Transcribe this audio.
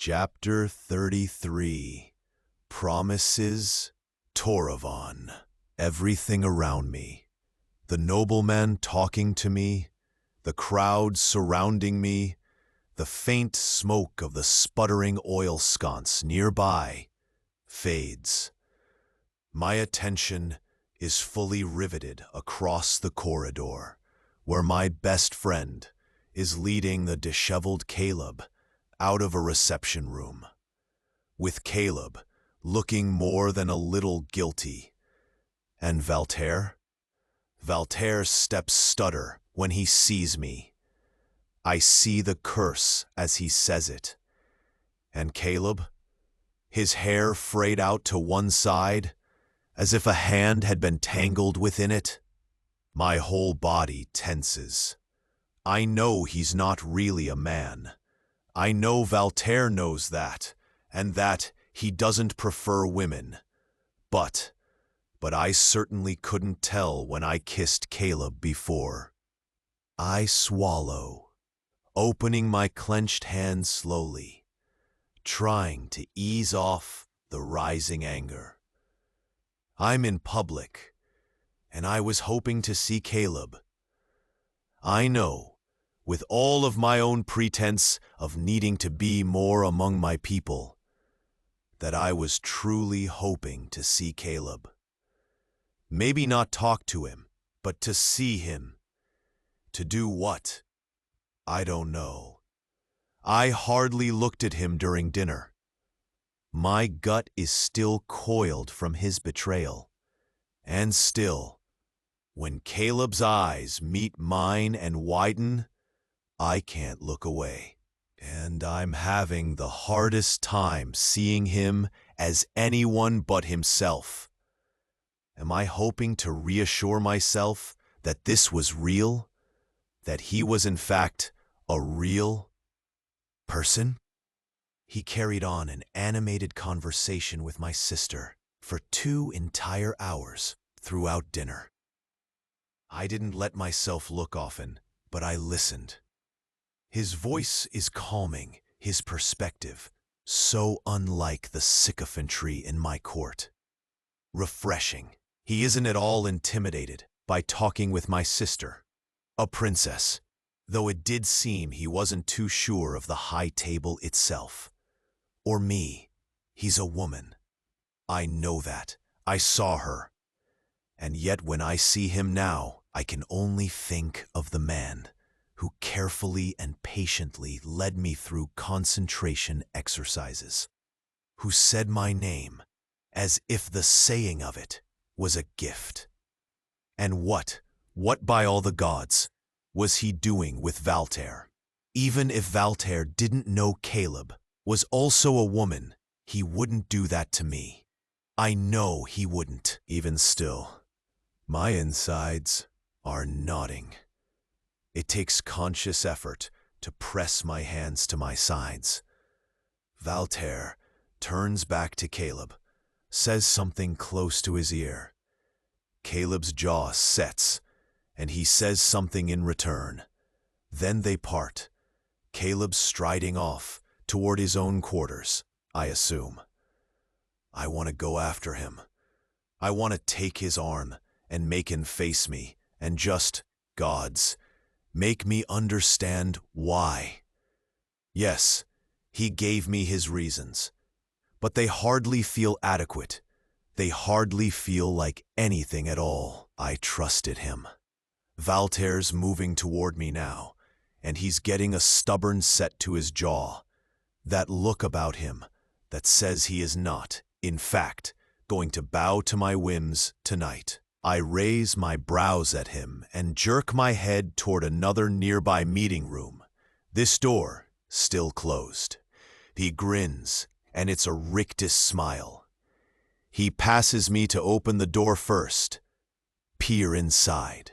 Chapter 33. Promises. Toravan. Everything around me. The nobleman talking to me, the crowd surrounding me, the faint smoke of the sputtering oil sconce nearby fades. My attention is fully riveted across the corridor, where my best friend is leading the disheveled Caleb out of a reception room, with Caleb looking more than a little guilty. And Valterre steps stutter when he sees me. I see the curse as he says it. And Caleb, his hair frayed out to one side, as if a hand had been tangled within it. My whole body tenses. I know he's not really a man. I know Valterre knows that, and that he doesn't prefer women. But I certainly couldn't tell when I kissed Caleb before. I swallow, opening my clenched hand slowly, trying to ease off the rising anger. I'm in public, and I was hoping to see Caleb. I know, with all of my own pretense of needing to be more among my people, that I was truly hoping to see Caleb. Maybe not talk to him, but to see him. To do what? I don't know. I hardly looked at him during dinner. My gut is still coiled from his betrayal. And still, when Caleb's eyes meet mine and widen, I can't look away. And I'm having the hardest time seeing him as anyone but himself. Am I hoping to reassure myself that this was real? That he was in fact a real person? He carried on an animated conversation with my sister for 2 entire hours throughout dinner. I didn't let myself look often, but I listened. His voice is calming, his perspective so unlike the sycophantry in my court. Refreshing. He isn't at all intimidated by talking with my sister, a princess, though it did seem he wasn't too sure of the high table itself. Or me. He's a woman. I know that. I saw her. And yet when I see him now, I can only think of the man who carefully and patiently led me through concentration exercises, who said my name as if the saying of it was a gift. And what by all the gods, was he doing with Valterre? Even if Valterre didn't know Caleb was also a woman, he wouldn't do that to me. I know he wouldn't. Even still, my insides are nodding. It takes conscious effort to press my hands to my sides. Valterre turns back to Caleb, says something close to his ear. Caleb's jaw sets, and he says something in return. Then they part, Caleb striding off toward his own quarters, I assume. I want to go after him. I want to take his arm and make him face me, and just, gods, make me understand why. Yes, he gave me his reasons, but they hardly feel adequate. They hardly feel like anything at all. I trusted him. Valterre's moving toward me now, and he's getting a stubborn set to his jaw. That look about him that says he is not, in fact, going to bow to my whims tonight. I raise my brows at him and jerk my head toward another nearby meeting room. This door still closed. He grins, and it's a rictus smile. He passes me to open the door first, peer inside.